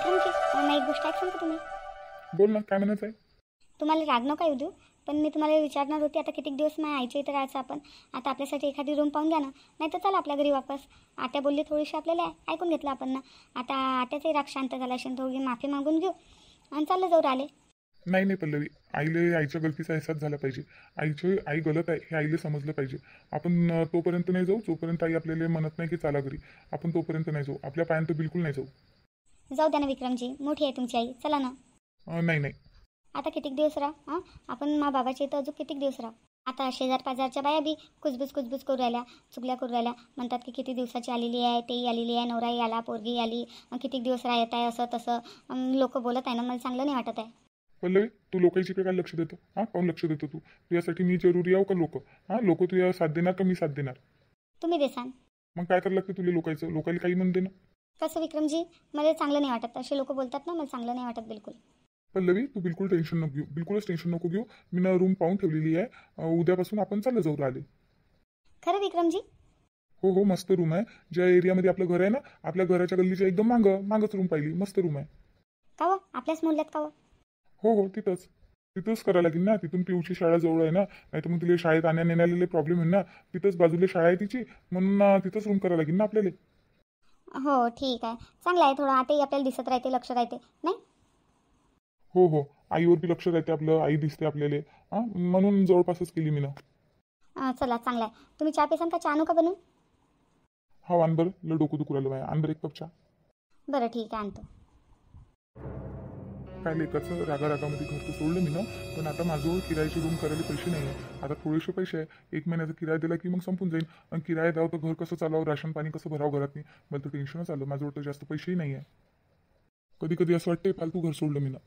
विक्रमजी मला एक गोष्ट ऐकसान का तुम्ही? बोल ना, काय म्हणायचं आहे? तुम्हाला राग नका येऊ देऊ, पण मी तुम्हाला विचारणार होती, आता कितीक दिवस माझ्या आईच्या इथं राहायचं आपण. आता आपल्यासाठी एखादी रूम पाहून घ्या ना, नाही तर चला आपल्या घरी वापस. आत्या बोलली थोडीशी आपल्याला, ऐकून घेतलं आपण ना. आता आत्याचाही राग शांत झाला असेल, थोडी माफी मागून घेऊ आणि चाललं जाऊ राहिले. नाही नाही पल्लवी, आईले आईच्या गलतीचा एहसास झाला पाहिजे. आई गलत आहे हे आईला समजलं पाहिजे. आपण तोपर्यंत नाही जाऊ जोपर्यंत आई आपल्याला म्हणत नाही की चला घरी. आपण तोपर्यंत नाही जाऊ, आपल्या पायानं तर बिलकुल नाही जाऊ. जाऊ द्या ना विक्रमजी, मोठी आहे तुमची आई, चला ना. नाही नाही. आता कितीक दिवस राहा हां, आपण मा बाबाच्या इथं अजून कितीक दिवस राहा. आता शेजार पाजारच्या बाया बी कुजबूज करू राहिल्या, चुगल्या करू राहिल्या. म्हणतात की किती दिवसाची आलेली आहे, तेही आलेली आहे, नवराही आला, पोरगी आली, कितीक दिवस राहत आहे, असं तसं लोक बोलत आहे ना, मला चांगलं नाही वाटत आहे. पल्लवी, तू लोकांची काय लक्ष देतो? काऊन लक्ष देतो तू? तुझ्यासाठी मी जरुरी आहो का लोक? लोक तुझ्या साथ देणार का मी साथ देणार? तुम्ही देसान. मग काय करायला लागतं तुला? लोकांना काही म्हणते ना. कसं विक्रमजी, मला चांगलं नाही वाटत, असे लोक बोलतात ना, मला चांगलं नाही वाटत बिलकुल. पल्लवी, तू बिलकुल टेन्शन नको घेऊ, बिलकुलच टेन्शन नको घेऊ. मी ना रूम पाहून ठेवलेली आहे. उद्यापासून आपण चाललं जाऊ राहिले. खरं विक्रमजी? हो हो, मस्त रूम आहे. ज्या एरियामध्ये आपलं घर आहे ना, आपल्या घराच्या गल्लीच्या एकदम मागच रूम पाहिली. मस्त रूम आहे. का हो, आपल्याच मोहल्ल्यात का हो? हो तिथंच करायला लागेल ना. तिथून पिऊची शाळा जवळ आहे ना, नाही तर मग तिला शाळेत नेण्याला प्रॉब्लेम आहे ना. तिथंच बाजूला शाळा आहे तिची, म्हणून तिथंच रूम करायला लागेल ना आपल्याला. हो ठीक आहे, चांगलं आहे. थोडं आताही आपल्याला दिसत राहते, लक्ष राहते नाही. हो, आईवर बी लक्ष राहते आपलं, आई दिसते आपल्याला. म्हणून जवळपासच केली मी ना. चला चांगलं आहे. तुम्ही चहा पेसान का? चहा आणू का बनवून? हा, आण बरं, लय डोकं दुखू राहिलं. आण बरं एक कप चहा. बरं ठीक आहे, आणतो. काय लेकाचं रागामध्ये घर तर सोडलं मी ना, पण आता माझ्याजवळ किरायाची रूम करायला पैसे नाही आहे. आता थोडेसे पैसे आहे, 1 महिन्याचा किराया दिला की मग संपून जाईल. आणि किराया द्यावं तर घर कसं चालावं, राशन पाणी कसं भरावं घरात. मला तर टेन्शनच आलं. माझ्याजवळ तर जास्त पैसेही नाही आहे. कधी असं वाटते फालतू घर सोडलं मी ना.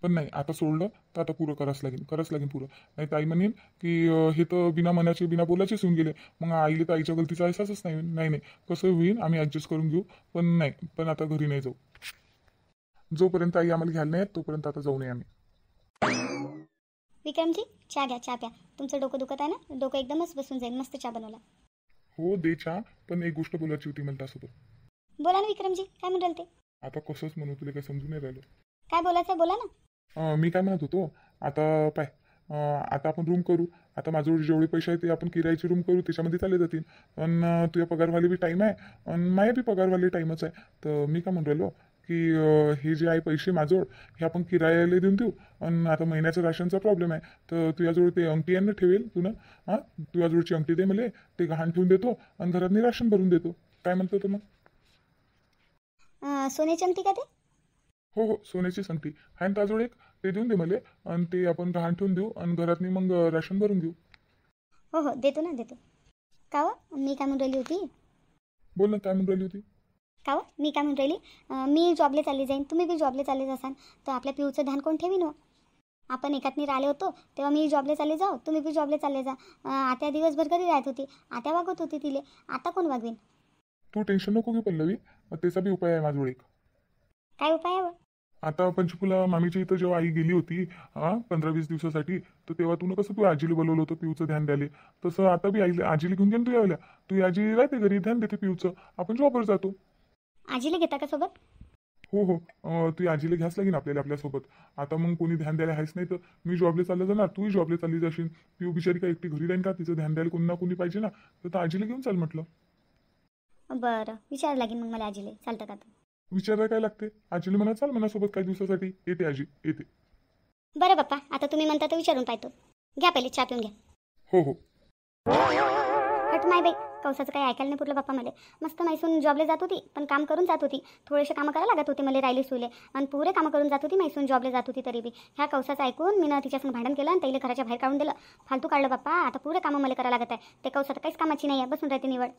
पण नाही, आता सोडलं तर आता पुरं करावंच लागेल पुरं. नाही तर आई म्हणेन की हे तर बिना मनाचे बिना बोलाचेच येऊन गेले. मग आईले तर आईच्या गलतीचा अहसासच नाही. कसं होईल, आम्ही ॲडजस्ट करून घेऊ. पण आता घरी नाही जाऊ. जोपर्यंत आई आम्हाला घ्यायला नाही येत तोपर्यंत आता जाऊ नये आम्ही. विक्रमजी चहा घ्या, चहा प्या. तुमचं डोकं दुखत आहे ना, डोकं एकदमच बसून जाईल. मस्त चहा बनवला. हो दे चहा, पण एक गोष्ट बोलायची होती मला त्यासोबत. बोला ना विक्रमजी, काय म्हणून ते? आता कसंच म्हणू, तुला काही समजून नाही राहिलं. काय बोलायचं बोला ना. मी काय म्हणत होतो, आता आपण रूम करू. आता माझ्याजवळ जेवढे पैसे आहेत ते आपण किरायाची रूम करू, त्याच्यामध्ये चालले जातील. आणि तुझ्या पगारवाले बी टाईम आहे आणि माझ्या बी पगारवाले टाईमच आहे. तर मी काय म्हणून राहिलो की हे जे आहे पैसे माझ्याजवळ, हे आपण किरायाला देऊन देऊ. आणि आता महिन्याचा राशनचा प्रॉब्लेम आहे, तर तुझ्याजवळ ते अंगठी आहे ना ठेवेल तू ना. तुझ्याजवळची अंगठी दे मला, ते गहाण ठेवून देतो आणि घरात राशन भरून देतो. काय म्हणतो तर मग? सोन्याची अंगठी का ते? हो, सोन्याची अंगठी आहे ना त्याजवळ एक, ते देऊन दे मला. आणि ते आपण गहाण ठेवून देऊ आणि घरात मग राशन भरून घेऊ. हो देतो ना, देतो. का हो, मी काय म्हणून राहिली होती? बोल ना, काय म्हणून राहिली होती? का हो, मी काय म्हणून राहिली, मी जॉबला चालली जाईन, तुम्ही बी जॉबला चालले जासान, तर आपल्या पिऊचं ध्यान कोण ठेवीन हो? आपण एकातनी राहिले होतो तेव्हा मी जॉबला चालले जाऊ, तुम्ही बी जॉबला चालले जा. आता दिवसभर घरी राहत होती, आता वागत होती तिले, आता कोण वागवीन? तू टेन्शन नको घेऊ पल्लवी, त्याचा बी उपाय आहे माझ्याजवळ एक. काय उपाय आहे? आता पंचकुला मामीच्या इथं जेव्हा आई गेली होती 15-20 दिवसासाठी, तर तेव्हा तुला कसं तू आजीला बोलवलं होतं पिऊचं ध्यान द्यायला, तसं आता बी आजीला घेऊन घे तू यायला. तू आजी राहते घरी, ध्यान देते पिऊचं, आपण जॉबवर जातो. आजीला घेता का सोबत? हो, तू आजीला घ्यास लागेल आपल्यासोबत. आता मग कोणी ध्यान द्यायला आहेच नाही, तर मी जॉबला चाललं जाणार, तूही जॉबला चालली जाशील. पिऊ बिचारी का एकटी घरी राहीन का? तिचं ध्यान द्यायला कोणी ना कोणी पाहिजे ना, तर आजीला घेऊन चाल म्हटलं. बरं, विचार लागेल मग मला आजीला, चालतं का? विचारायला काय लागते, आजीला म्हणा चाल मनासोबत काही दिवसासाठी. येते आजी, येते. बरं बाप्पा, आता तुम्ही म्हणता तर विचारून पाहतो. घ्या पहिले चहा पिऊन घ्या. हो. हट माय बाई, कौसाचं काही ऐकायला नाही पुरलं बाप्पा मला. मस्त मैसून जॉबला जात होती, पण काम करून जात होती. थोडेसे कामं करायला लागत होते मला, राहिली सुले, आणि पुरे कामं करून जात होती मैसून जॉबला जात होती. तरी बी ह्या कौसाचं ऐकून मी तिच्यासंग भांडण केलं आणि त्याला घराच्या बाहेर काढून दिलं. फालतू काढलं बाप्पा. आता पुरे कामं मला करायला लागत आहे. ते कौसाचं काहीच कामाची नाही आहे, बसून राहते निवड.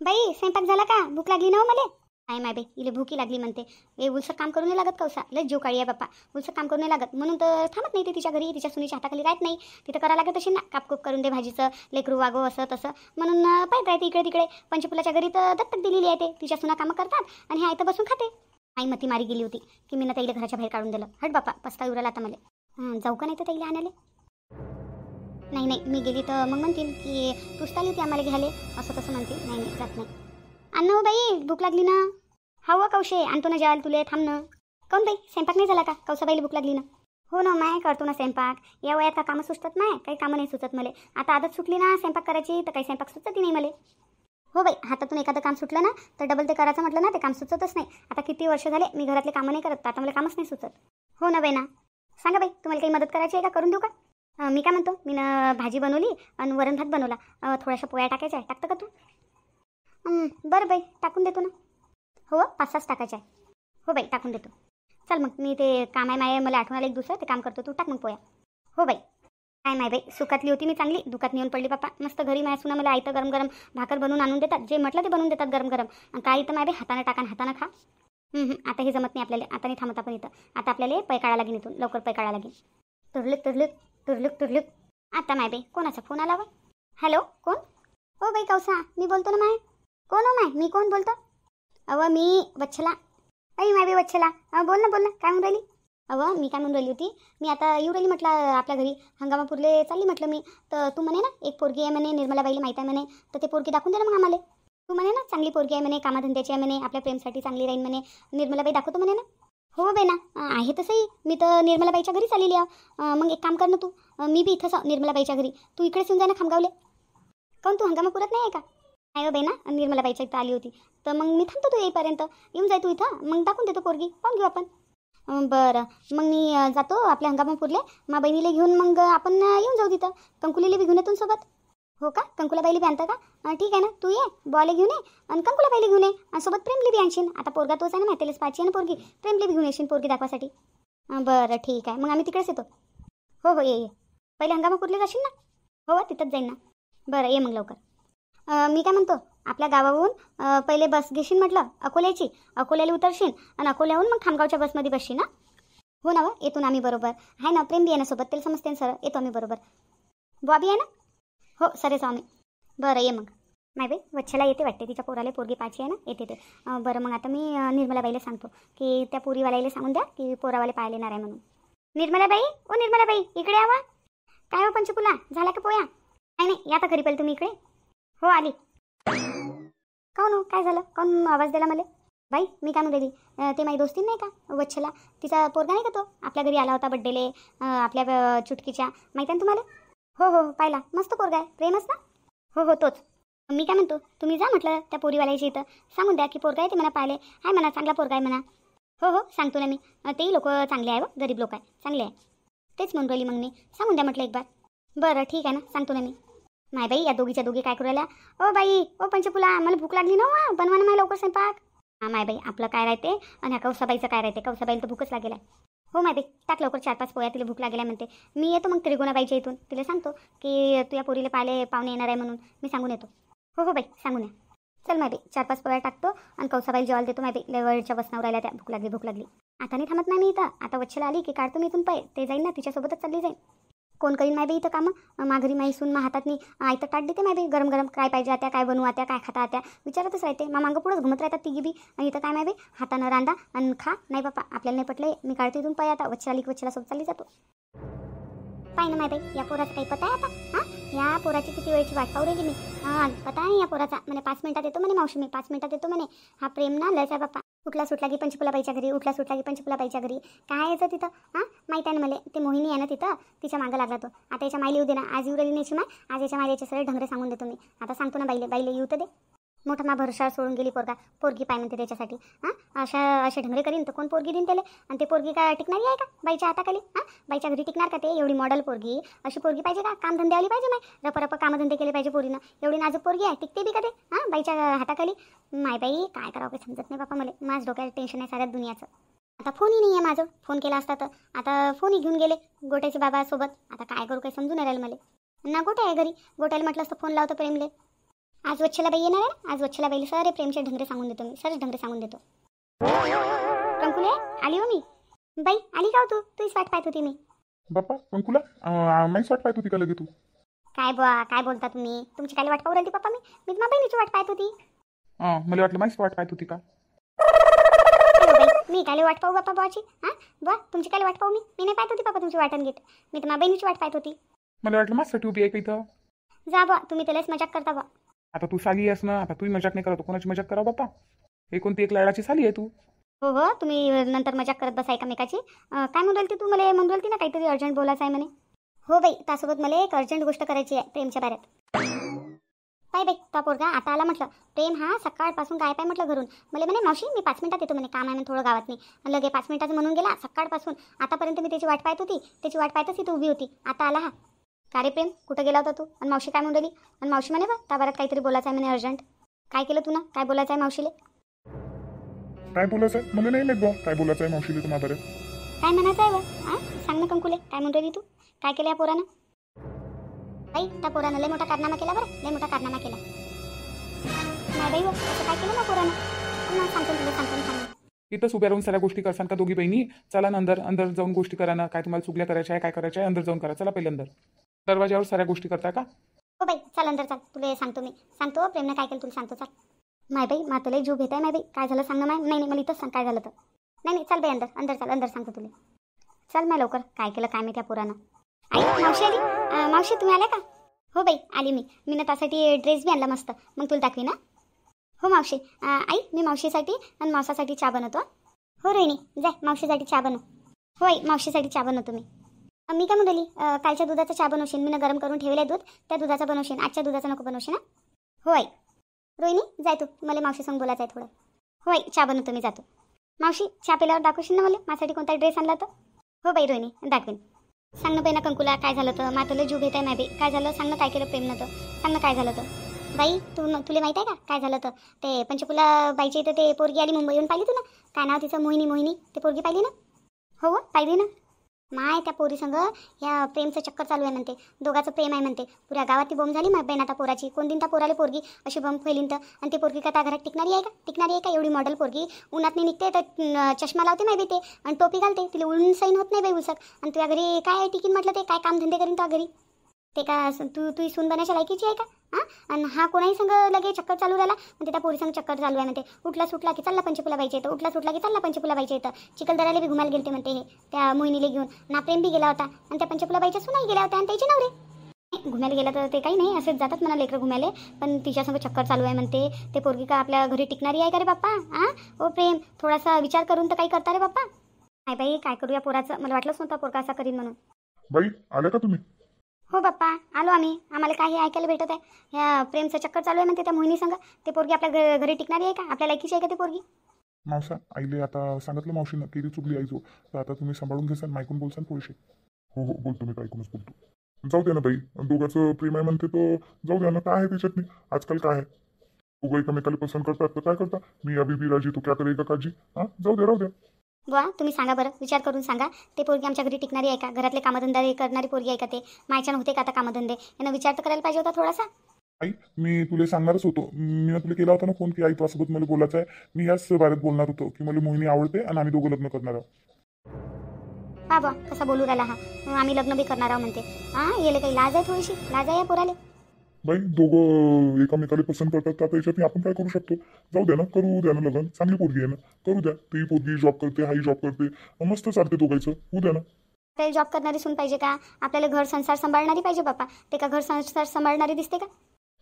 बाई स्वयंपाक झाला का? भूक लागली ना हो मला. नाही माय बाई, इले भूकी लागली म्हणते. उलसर काम करून नाही लागत कौसा, लय जीव काळी आहे बाप्पा. उलसर काम करून नाही लागत, म्हणून तर थांबत नाही ते तिच्या घरी. तिच्या सुनीच्या हाताखाली राहत नाही, तिथं करायला लागत अशी ना, कापकूप करून दे भाजीचं, लेकरू वागो असं तसं, म्हणून पाहत राहते इकडे तिकडे. पंचफुलाच्या घरी तर दत्तक दिलेली आहे, ते तिच्या सुना कामं करतात आणि ह्या इथं बसून खाते. आई मती मारी गेली होती की मी ना ताईला घराच्या बाहेर काढून दिलं. हट बाप्पा, पस्ता उराला आता मला. जाऊ का नाही तर ताईला आणाले? नाही, मी गेली तर मग म्हणतील की तूच चालली होती आम्हाला घ्यायला, असं तसं म्हणतील. नाही जात नाही. अन्न हो बाई, भूक लागली ना. हो कौशे, आणतो ना जेवायला तुले, थांब ना. काऊन बाई, स्वयंपाक नाही झाला का? कौसाबाईला भूक लागली ना. हो ना माय, करतो ना स्वयंपाक. या वयात का कामं सुचतात माय? काही कामं नाही सुचत मला. आता आदत सुटली ना स्वयंपाक करायची, तर काही स्वयंपाक सुचतही नाही मला. हो बाई, हातातून एखादं काम सुटलं ना तर डबल ते करायचं म्हटलं ना ते काम सुचतच नाही. आता किती वर्ष झाले मी घरातले कामं नाही करत, तर आता मला कामच नाही सुचत. हो ना बाई ना. सांगा बाई, तुम्हाला काही मदत करायची आहे का? करून देऊ का? मी काय म्हणतो, मी ना भाजी बनवली आणि वरण भात बनवला. थोड्याशा पोळ्या टाकायच्या आहे, टाकतं का तू? बरं बाई, टाकून देतो ना. हो 5-6 टाकायच्या आहे. हो बाई, टाकून देतो. चल मग, मी ते काम आहे माय, मला आठवण आलं एक दुसरं ते काम करतो, तू टाक मग पोया. हो बाई. काय माय बाई, सुखातली होती मी चांगली, दुखात नेऊन पडली बाप्पा. मस्त घरी माझ्या सुना मला आयतं गरम गरम भाकर बनवून आणून देतात, जे म्हटलं ते बनवून देतात गरम गरम. आणि काय इथं माय बाई, हाताने टाका हाताने खा. आता हे जमत नाही आपल्याला, आता नाही थांबत आपण इथं. आता आपल्याला पै काढा लागेल, इथून लवकर पै काढा लागेल. तुरलुक तुरलुक तुरलुक तुरलुक. आता माय बाई, कोणाचा फोन आला वा? हॅलो, कोण? हो बाई कौसा, मी बोलतो ना माय. कोण हो माय? मी कोण बोलतो? मी वच्छला. माय बाई वच्छला, बोल ना काय म्हणून राहिली? मी काय म्हणून राहिली होती, मी आता येऊ राहिली म्हटलं आपल्या घरी, हंगामापूरले चालली म्हटलं मी. तर तू म्हणे ना एक पोरगी आहे म्हणे, निर्मलाबाईला माहीत आहे म्हणे, तर ते पोरगी दाखवून दे ना मग आम्हाला. तू म्हणे ना चांगली पोरगी आहे म्हणे, कामाधंद्याची आहे म्हणे, आपल्या प्रेमसाठी चांगली राहील म्हणे, निर्मलाबाई दाखवतो म्हणे ना. हो बाई ना, आहे तसंही मी तर निर्मलाबाईच्या घरी चाललेली आहे. मग एक काम कर ना तू, मी बी इथंच निर्मलाबाईच्या घरी, तू इकडेच येऊन जा ना खामगावले. काऊन तू हंगामापुरात नाही आहे का? नाही हो बाई ना, निर्मलाबाईच्या इथं आली होती, तर मग मी थांबतो तू येईपर्यंत. येऊन जाय तू इथं, मग दाखवून देतो पोरगी, पाहून घेऊ आपण. बरं, मग मी जातो आपल्या हंगामापूरले, मा बहिणीला घेऊन, मग आपण येऊन जाऊ तिथं. कंकुलीला बी घेऊन येतो सोबत. हो का? कंकुलाबाईला बी आणतं का? ठीक आहे ना, तू ये, बॉले घेऊन ये आणि कंकुलाबाईला घेऊन ये, आणि सोबत प्रेमली बी आणशील. आता पोरगा तोच आहे ना, माहितीलाच पाहिजे ना पोरगी, प्रेमली बी घेऊन येशील पोरगी दाखवासाठी. बरं ठीक आहे, मग आम्ही तिकडेच येतो. हो ये पहिले हंगामापूरले जाशील ना? हो तिथंच जाईन ना. बरं ये मग लवकर. मी काय म्हणतो, आपल्या गावाहून पहिले बस घेशील म्हटलं अकोल्याची, अकोल्याला उतरशील आणि अकोल्याहून मग खामगावच्या बसमध्ये बसशील ना. हो ना, येतो ना आम्ही बरोबर. आहे ना, प्रेम बी आहे ना सोबत, त्याला समजते ना सर, येतो आम्ही बरोबर. बॉबी आहे ना? हो सरेच आम्ही. बरं ये मग. नाही बाई, वच्छला येते वाटते, तिच्या पोराला पोरगी पाची आहे ना, येते ते. बरं मग आता मी निर्मलाबाईला सांगतो की त्या पोरीवाल्याला सांगून द्या की पोरावाले पाहायला येणार आहे म्हणून. निर्मलाबाई, ओ निर्मलाबाई, इकडे यावा. काय हो पंचकुला, झाला का पोया? नाही या तर घरी पहिले तुम्ही इकडे. हो आली. काऊन हो, काय झालं? काऊन आवाज दिला मला? बाई मी काय म्हणून राहिली, ते माझी दोस्तीन नाही का वच्छला, तिचा पोरगा नाही का तो आपल्या घरी आला होता बड्डेले, आपल्या चुटकीच्या, माहिती आहे ना तुम्हाला? हो पाहिला, मस्त पोरगा आहे, प्रेमच ना. हो तोच. मी काय म्हणतो, तुम्ही जा म्हटलं त्या पोरीवाल्याची इथं, सांगून द्या की पोरगा आहे ते म्हणा पाहिले, आहे म्हणा चांगला पोरगा आहे म्हणा. हो सांगतो ना मी, तेही लोक चांगले आहे, गरीब लोक आहे, चांगले आहे. तेच म्हणून राहिली मग मी, सांगून द्या म्हटलं एक बार. बरं ठीक आहे ना, सांगतो ना मी. नाही बाई, या दोघीच्या दोघी काय करू राहिल्या? ओ बाई, ओ पंचकुला, मला भूक लागली ना, बनवा ना मला लवकर स्वयंपाक. माय बाई, आपलं काय राहते आणि ह्या कौसाबाईचं काय राहते, कौसाबाईला तर भूकच लागेल आहे. हो माय बाई, टाक लवकर 4-5 पोया, तिला भूक लागेल आहे म्हणते. मी येतो मग त्रिगुणाबाईच्या इथून, तिला सांगतो की तू या पोरीला पाहुणे येणार आहे म्हणून, मी सांगून येतो. हो बाई, सांगून या. चल माय बाई, 4-5 पोया टाकतो आणि कौसाबाईला जेवायला देतो. माय बाई लेवळच्या बसनावर राहिल्या त्या, भूक लागली. आता नाही थांबत नाही मी इथं, आता वच्छला आली की काढतो मी इथून पै, ते जाईन ना तिच्यासोबतच चालली जाईन. कोण करीन माय बाई इथं कामं? माघरी माई सून मा हातात नाही आयतं ताट देते माय बाई, गरम गरम काय पाहिजे आत्या, काय बनवू आत्या, काय खाता आत्या, विचारतच राहते. मागं पुढंच घुमत राहतात तिघी बी. आणि इथं काय माय बाई, हातानं रांदा आणि खा. नाही बाप्पा, आपल्याला नाही पटलं, मी काढते इथून पाय. आता वच्छला आली की वच्छला सोबत चालली जातो. पाय ना माय बाई, या पोराचं काही पता आहे आता? या पोराची किती वेळची वाट पाहू राहिली मी. पता आहे या पोराचा, म्हणे 5 मिनिटात येतो म्हणे मावशी, मी 5 मिनिटात येतो म्हणे. हा प्रेम ना लयच आहे बाप्पा. उठला सुटला की पंचफुलाबाईच्या घरी, उठला सुटला की पंचफुलाबाईच्या घरी. काय यायचं तिथं? माहीत आहे ना मला, ते मोहिनी आहे ना तिथं, तिच्या मागं लागला तो. आता याच्या मायला येऊ दे ना, आज येऊ राहिली नाही माय, आज याच्या मायला याच्या सगळे ढंगरे सांगून देतो मी. आता सांगतो ना बाईले येऊ तर दे. मोठा मा भरशाळ सोडून गेली पोरगी पाय म्हणते त्याच्यासाठी. असे ढंगरे करीन तर कोण पोरगी देईन त्याला? आणि ते पोरगी काय टिकणारी आहे का बाईच्या हाताखाली? बाईच्या घरी टिकणार का ते? एवढी मॉडल पोरगी, अशी पोरगी पाहिजे का? कामधंदे आली पाहिजे माय, रप कामधंदे केले पाहिजे पोरीनं. एवढी नाजूक पोरगी आहे, टिकते बी का ते बाईच्या हाताखाली? माय बाई, काय करावं काही समजत नाही बापा मला. माझं डोक्यात टेन्शन आहे साऱ्या दुनियाचं. आता फोनही नाही आहे माझं, फोन केला असता तर. आता फोनही घेऊन गेले गोट्याचे बाबा सोबत. आता काय करू काही समजून राहिलं मला ना. गोट्या आहे घरी, गोट्याला म्हटलं असतं फोन लावतो प्रेमले. आज वच्छला बाई येणार आहे, आज वच्छला बाईला सारे प्रेमचे ढंगरे सांगून देतो मी, सारेच ढंगरे सांगून देतो. कंकुले आली हो मी. बाई आली का हो तू? तुझीच वाट पाहत होती मी. बाप्पा कंकुला, माहीच वाट पाहत होती का लगे तू? काय बोलता तुम्ही? तुमची काय वाट पाहू राहिली पप्पा? मी माझ्या बहिणीची वाट पाहत होती. मला वाटलं माहीच वाट पाहत होती का? मी काय वाट पाहू बाप्पा बाची? बुवा तुमची काय वाट पाहू? मी नाही पाहत होती पप्पा तुमची वाटण घेत, मी तर माझ्या बहिणीची वाट पाहत होती. मला वाटलं माझ्यासाठी उभी आहे का इथं? जा बुवा, तुम्ही त्यालाच मजाक करता बुवा. आता तू सागी आहेस ना, आता तू मजाक नाही करत, कोणाची मजाक करा बाप्पा. एकोणती एक लाडाची साली आहे तू. हो हो, तुम्ही नंतर मजाक करत बसा एकामेकाची. काय म्हणून राहिली तू? मला म्हणून राहिली ना काहीतरी अर्जंट बोलायचं आहे म्हणे. हो बाई, त्यासोबत मला एक अर्जंट गोष्ट करायची आहे प्रेमच्या बाऱ्यात. पाय बाई, तो पोरगा आता आला म्हटलं. प्रेम हा सकाळपासून गायब आहे म्हटलं घरून. मला म्हणे मावशी मी 5 मिनिटात येतो म्हणे, काम आहे म्हणे थोडं गावात नाही. आणि लगे 5 मिनिटाचं म्हणून गेला. सकाळपासून आतापर्यंत मी त्याची वाट पाहत होती, त्याची वाट पाहतच इथं उभी होती. आता आला हा. का रे प्रेम, कुठं गेला होता तू? आणि मावशी काय म्हणून राहिली? आणि मावशी म्हणे बा त्या बाऱ्यात काहीतरी बोलायचं आहे म्हणे अर्जंट. काय केलं तू ना? काय बोलायचं आहे मावशीले? काय बोलायचं आहे मला नाही माहित बा. काय बोलायचं आहे मावशीला तुम्हाला बरं? काय म्हणायचं आहे बा? सांग ना कंकुले, काय म्हणून राहिली तू? काय केलं या पोरानं? बाई, त्या पोरानं लय मोठा कारनामा केला बरं, लय मोठा कारनामा केला. नाही बाई, असं काय केलं ना पोरानं? सांगतो तुला, सांगतो. इथंच उभ्या राहून साऱ्या गोष्टी करसान का दोघी बहिणी? चला ना अंदर अंदर जाऊन गोष्टी करा ना. काय तुम्हाला चुगल्या करायच्या आहे, काय करायच्या आहे, अंदर जाऊन करा. चला पहिले अंदर. दरवाजावर साऱ्या गोष्टी करता का? हो बाई, चल अंदर चाल. तुला सांगतो मी. सांगतो प्रेमनं काय केलं तुला सांगतो. चाल माय बाई, माता लय जीव घेत आहे माय बाई. काय झालं सांग ना माय. नाही मला इथंच सांग काय झालं तर. नाही चल बाई, अंदर अंदर चाल. अंदर सांगतो तुला. चल माय लवकर. काय केलं काय मी त्या पोरानं? आई मावशी आली. मावशी तुम्ही आल्या का? हो बाई आली मी ना त्यासाठी ड्रेस बी आणला मस्त. मग तुला दाखवी ना. हो मावशी. आई मी मावशीसाठी आणि मावसासाठी चहा बनवतो. हो रोहिणी जाय, मावशीसाठी चहा बनव. हो आई, मावशीसाठी चहा बनवतो मी. मी काय म्हणली, कालच्या दुधाचा चहा बनवशील. मी ना गरम करून ठेवलं आहे दूध, त्या दुधाचा बनवशील. आजच्या दुधाचा नको बनवशील ना. हो आई. रोहिणी जाय तू, मला मावशीसंग बोलायचं आहे थोडं. हो आई, चहा बनवतो मी, जातो. मावशी चहा पिल्यावर दाखवशील ना मला माझ्यासाठी कोणता ड्रेस आणला तर? हो बाई रोहिणी दाखवेन. सांग ना बाई ना कंकुला, काय झालं तर? मातलं जीव घेत आहे माय बाई. काय झालं सांग ना, काय केलं प्रेमनं तर? सांग ना काय झालं तर. बाई तुला माहिती आहे का काय झालं तर? ते पंचकुला बाईच्या इथं ते पोरगी आली मुंबईहून. पाहिली तू ना? काय नाव तिचं? मोहिनी. ते पोरगी पाहिली ना? हो पाहिली ना. माय त्या पोरी संग या प्रेमचं चक्कर चालू आहे म्हणते. दोघाचं प्रेम आहे म्हणते. पुऱ्या गावात ती बॉम्ब झाली माय बहीण आता पोराची. कोण दिन त्या पोराला पोरगी अशी बॉम्ब फैलीन तर. आणि ती पोरगी का त्या घरात टिकणारी आहे का? एवढी मॉडेल पोरगी उन्हात नाही निघते तर चष्मा लावते नाही बी ते, आणि टोपी घालते. तिला ऊन सैन होत नाही बाई उसक. आणि तुझ्या घरी काय टिकीन म्हटलं ते? काय काम धंदे करीन तुझ्या घरी ते? का तू सून बनायच्या लायकीची आहे का? आणि हा कोणाही संग लगे चक्कर चालू राहिला. म्हणजे त्या पोरी संग चक्कर चालू आहे म्हणते. उठला सुटला की चालला पंचकुला बाईच्या इथं. उठला सुटला की चालला पंचकुला बाईच्या इथं. चिखलदऱ्याला बी घुमायला गेलते म्हणते हे त्या मोहिनीला घेऊन. ना प्रेम बी गेला होता. आणि त्या पंचकुला बाईच्या सुनाही गेल्या होत्या आणि त्याचे नवरे. घुमायला गेला तर ते काही नाही, असेच जातात म्हणा लेकरं घुमायला. पण तिच्यासंग चक्कर चालू आहे म्हणते. ते पोरगी का आपल्या घरी टिकणारी आहे का रे बाप्पा? ओ प्रेम, थोडासा विचार करून तर काही करता रे बाप्पा. नाही बाई, काय करू या पोराचं? मला वाटलंच नव्हतं पोरगा असा करीन म्हणून. बाई आल्या का तुम्ही? हो बाप्पा आलो आम्ही. आम्हाला काही ऐकायला भेटत आहे. ह्या प्रेमचं चक्कर चालू आहे म्हणते त्या मोहिनी संग. ते पोरगी आपल्या घरी टिकणारी आहे का? आपल्या लायकीची आहे का ते पोरगी? मावसा आईले आता सांगितलं मावशीनं की ती चुकली आईजो. तर आता तुम्ही सांभाळून घेसाल, मायकून बोलसान थोडीशी. हो बोलतो मी, ऐकूनच बोलतो. जाऊ द्या ना ताई, दोघांचं प्रेम आहे म्हणते तर जाऊ द्या ना. काय आहे त्याच्यात? आजकाल काय आहे, दोघं एकमेकाला पसंत करतात तर काय करता? मी अभी भी राजी, तू क्या करेगा काजी? जाऊ द्या, राहू द्या. बुवा तुम्ही सांगा बरं, विचार करून सांगा. ते पोरगी आमच्या घरी टिकणारी आहे का? घरातले कामधंदे करणारी पोरगी आहे का? ते मायच्यानं होते का आता कामधंदे? यांना विचार तर करायला पाहिजे होता थोडासा. आई मी तुला सांगणारच होतो. मी तुला केला होता ना फोन की आई तुझ्यासोबत मला बोलायचं आहे. मी याच बारेत बोलणार होतो की मला मोहिनी आवडते आणि आम्ही दोघं लग्न करणार आहोत. बा कसा बोलू राहिला हा? आम्ही लग्न बी करणार आहोत म्हणते. येले काही लाज आहे? थोडीशी लाज आहे या पोराले. बाई दोघं एकामेकाला पसंत करतात तर आता याच्यात आपण काय करू शकतो? जाऊ द्या ना, करू द्या ना लग्न. चांगली पोरगी आहे ना, करू द्या. ती पोरगी जॉब करते, हाही जॉब करते, मस्त चालते दोघांचं. होऊ द्या ना. काही जॉब करणारी सून पाहिजे का? आपल्याला घर संसार सांभाळणारी पाहिजे बापा. ते का घर संसार सांभाळणारी दिसते का?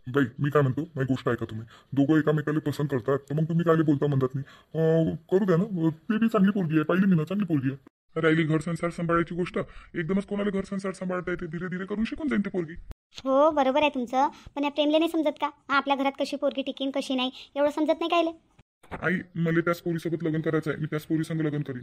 बाई मी काय म्हणतो, माझी गोष्ट ऐका तुम्ही. दोघं एकामेकाला पसंत करतात तर मग तुम्ही काय बोलता म्हणतात मी. करू द्या ना. ते बी चांगली पोरगी आहे, पाहिली मी ना, चांगली पोरगी आहे. राहिली घर संसार सांभाळायची गोष्ट, एकदमच कोणाला घर संसार सांभाळता येते? धीरे धीरे करून शिकून जाईल ती पोरगी. हो बरोबर आहे तुमचं, पण या प्रेमले नाही समजत का? आपल्या घरात कशी पोरगी टिकीन कशी नाही एवढं समजत नाही कायले? आई मला त्याच पोरीसोबत लग्न करायचं आहे. मी त्याच पोरीसंग लग्न करीन.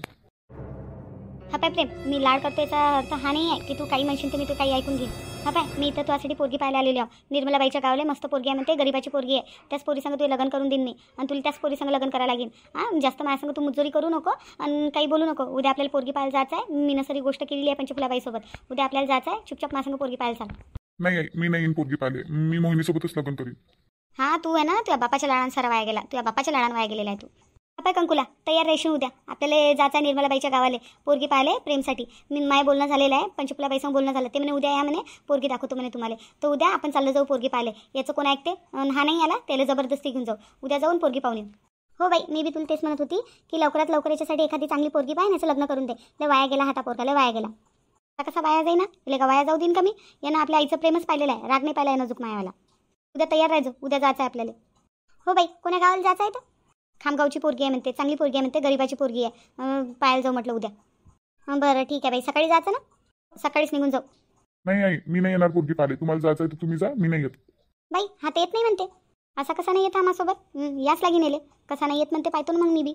हा पाय प्रेम, मी लाड करतो याचा अर्थ हा नाही आहे की तू काही म्हणशील तर मी तू काही ऐकून घेईन. हा पाय, मी इथं तुझ्यासाठी पोरगी पाहायला आलेली आहे. निर्मलाबाईच्या गावाला मस्त पोरगी आहे म्हणते, गरीबाची पोरगी आहे. त्याच पोरीसंग तू लग्न करून देईन मी, आणि तुला त्याच पोरीसंग लग्न करायला लागेल. जास्त माझ्यासंग तू मुजोरी करू नको आणि काही बोलू नको. उद्या आपल्याला पोरगी पाहायला जायचं आहे. मी नसरी गोष्ट केलेली आहे पंचफुलाबाईसोबत. उद्या आपल्याला जायचं आहे. चुपचाप माझ्यासंग पोरगी पाहायला चाल. नाही आई, मी नाही पोरगी पाहिले. मी मोहिनीसोबतच लग्न करीन. हा तू आहे ना, तुझ्या बापाच्या लाडांसारा वाया गेला. तुझ्या बापाच्या लाडान वाया गेलेला आहे तू. पाय कंकुला तयार राहशील उद्या. आपल्याला जायचं आहे निर्मलाबाईच्या गावाले पोरगी पाहिले प्रेमसाठी. मी माय बोलणं झालेलं आहे, पंचफुलाबाईसंग बोलणं झालं. ते म्हणे उद्या या म्हणे, पोरगी दाखवतो म्हणे तुम्हाला. तर उद्या आपण चाललं जाऊ पोरगी पाहिले. याचं कोण ऐकते? हा नाही आला त्याला जबरदस्ती घेऊन जाऊ. उद्या जाऊन पोरगी पाहून येऊ. हो बाई, मी बी तुला तेच म्हणत होती की लवकरात लवकर याच्यासाठी एखादी चांगली पोरगी पाहिजे, याचं लग्न करून दे. लय वाया गेला हाता पोरगा, लय वाया गेला. आता कसा वाया जाईना? तिला का वाया जाऊ देईन का मी? यानं आपल्या आईचं प्रेमच पाहिलेलं आहे, राग नाही पाहिला आहे नजूक मायावाला. उद्या तयार राहायचो, उद्या जायचं आहे आपल्याला. हो बाई, कोण्या गावाला जायचं आहे तर? खामगावची पोरगी आहे म्हणते, चांगली पोरगी आहे म्हणते, गरीबाची पोरगी आहे. पाहायला जाऊ म्हटलं उद्या. बरं ठीक आहे बाई, सकाळी जायचं ना? सकाळीच निघून जाऊ. नाही आई, मी नाही येणार पोरगी पाहिले. तुम्हाला जायचं आहे तर तुम्ही जा, मी नाही येत. बाई हा तर येत नाही म्हणते. असा कसा नाही येत आम्हासोबत? याच लागी नेले. कसा नाही येत म्हणते, पाहतो ना मग मी बी.